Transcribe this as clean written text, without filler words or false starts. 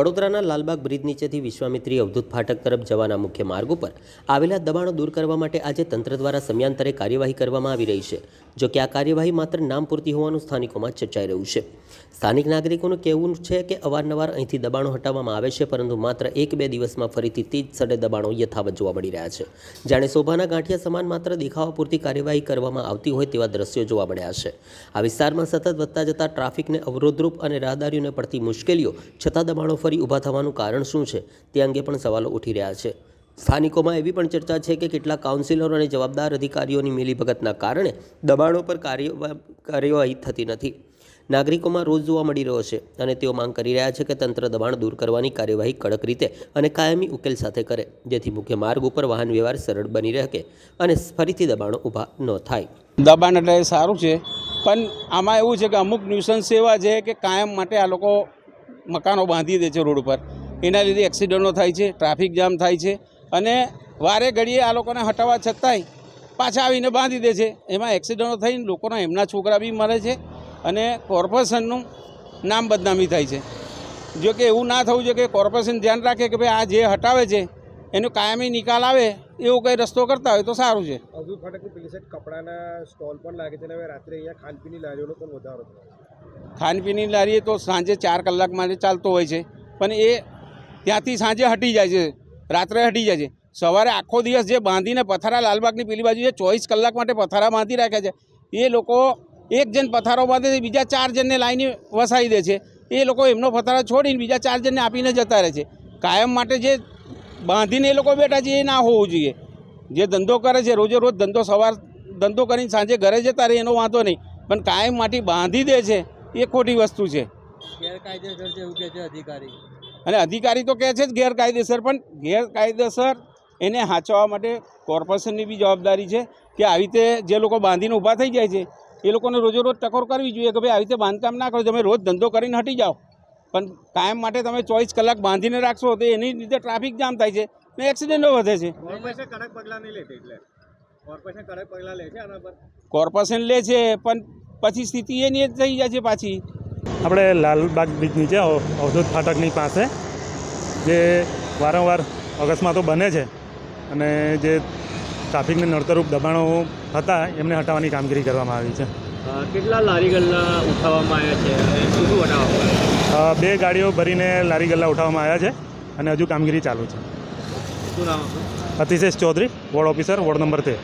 વડોદરાના લાલબાગ બ્રિજ નીચેથી વિશ્વામિત્રી અવધૂત ફાટક તરફ જવાના મુખ્ય માર્ગ ઉપર આવેલા દબાણો દૂર કરવા માટે આજે તંત્ર દ્વારા સમયાંતરે કાર્યવાહી કરવામાં આવી રહી છે. જો કે આ કાર્યવાહી માત્ર નામ પૂરતી હોવાનું સ્થાનિકોમાં ચર્ચાઈ રહ્યું છે. સ્થાનિક નાગરિકોનું કહેવું છે કે અવારનવાર અહીંથી દબાણો હટાવવામાં આવે છે, પરંતુ માત્ર 1-2 દિવસમાં ફરીથી તે જ સ્થળે દબાણો યથાવત જોવા મળી રહ્યા છે. જાણે શોભાના ગાંઠિયા સમાન માત્ર દેખાવા પૂરતી કાર્યવાહી કરવામાં આવતી હોય તેવા દ્રશ્યો જોવા મળ્યા છે. આ વિસ્તારમાં સતત વધતા જતા ટ્રાફિકને અવરોધરૂપ અને રાહદારીઓને પડતી મુશ્કેલીઓ છતાં દબાણો ફરી ઊભા થવાનું કારણ શું છે તે અંગે પણ સવાલો ઉઠી રહ્યા છે. સ્થાનિકોમાં એવી પણ ચર્ચા છે કે કેટલાક કાઉન્સિલરો અને જવાબદાર અધિકારીઓની મિલીભગતના કારણે દબાણો પર કાર્યવાહી થતી નથી. નાગરિકોમાં રોજ જોવા મળી રહ્યો છે અને તેઓ માંગ કરી રહ્યા છે કે તંત્ર દબાણ દૂર કરવાની કાર્યવાહી કડક રીતે અને કાયમી ઉકેલ સાથે કરે, જેથી મુખ્ય માર્ગ ઉપર વાહન વ્યવહાર સરળ બની રહે અને ફરીથી દબાણો ઊભા ન થાય. દબાણ એટલે સારું છે, પણ આમાં એવું છે કે અમુક ન્યુસન્સ એવા છે કે કાયમ માટે આ લોકો મકાનો બાંધી દે છે રોડ ઉપર. એના લીધે એક્સિડન્ટો થાય છે, ટ્રાફિક જામ થાય છે અને વારે ઘડીએ આ લોકોને હટાવવા છતાંય પાછા આવીને બાંધી દે છે. એમાં એક્સિડન્ટો થઈને લોકોના એમના છોકરા બી મરે છે અને કોર્પોરેશનનું નામ બદનામી થાય છે. જો કે એવું ના થવું જોઈએ કે કોર્પોરેશન ધ્યાન રાખે કે ભાઈ આ જે હટાવે છે એનો કાયમી નિકાલ આવે એવો કંઈ રસ્તો કરતા હોય તો સારું છે. અવધૂત ફાટકની પેલી સાઈડ કપડાના સ્ટોલ પણ લાગે છે અને હવે રાત્રે અહીંયા ખાનપીની લારીઓનો પણ વધારો થયો. ખાનપીની લારી તો સાંજે 4 કલાક માટે ચાલતો હોય છે, પણ એ ત્યાંથી સાંજે હટી જાય છે, રાત્રે હટી જાય છે. સવારે આખો દિવસ જે બાંધીને પથારા લાલબાગની પેલી બાજુ જે 24 કલાક માટે પથારા બાંધી રાખ્યા છે, એ લોકો એક જણ પથારો બાંધે છે, બીજા 4 જણને લાઈને વસાવી દે છે. એ લોકો એમનો પથારો છોડીને બીજા 4 જણને આપીને જતા રહે છે. કાયમ માટે જે બાંધીને એ લોકો બેઠા છે એ ના હોવું જોઈએ. જે ધંધો કરે છે રોજે રોજ ધંધો કરીને સાંજે ઘરે જતા રહે એનો વાંધો નહીં, પણ કાયમ માટે બાંધી દે છે એ ખોટી વસ્તુ છે. ગેરકાયદેસર છે એવું કહે છે અધિકારી, અને અધિકારી તો કહે છે જ ગેરકાયદેસર, પણ ગેરકાયદેસર એને હાંચવા માટે કોર્પોરેશનની બી જવાબદારી છે કે આવી રીતે જે લોકો બાંધીને ઊભા થઈ જાય છે એ લોકોને રોજે રોજ ટકોર કરવી જોઈએ કે ભાઈ આવી રીતે બાંધકામ ના કરો, તમે રોજ ધંધો કરીને હટી જાઓ, પણ કાયમ માટે તમે 24 કલાક બાંધીને રાખશો તો એની લીધે ટ્રાફિક જામ થાય છે ને એક્સિડન્ટો વધે છે. કોર્પોરેશન કડક પગલાં નહીં લેતી, એટલે કોર્પોરેશન કડક પગલાં લે છે આના પર. કોર્પોરેશન લે છે પણ પછી સ્થિતિ એની જ થઈ જાય છે પાછી. આપણે લાલબાગ બ્રિજ નીચે અવધૂત ફાટકની પાસે જે વારંવાર અકસ્માતો બને છે અને જે ટ્રાફિકને નડતરરૂપ દબાણો હતા એમને હટાવવાની કામગીરી કરવામાં આવી છે. કેટલા લારી ગલ્લા ઉઠાવવામાં આવ્યા છે અને શું શું હટાવવામાં? 2 ગાડીઓ ભરીને લારી ગલ્લા ઉઠાવવામાં આવ્યા છે અને હજુ કામગીરી ચાલુ છે. શું નામ હતું? Atishesh Chaudhary, ward officer, ward number 13.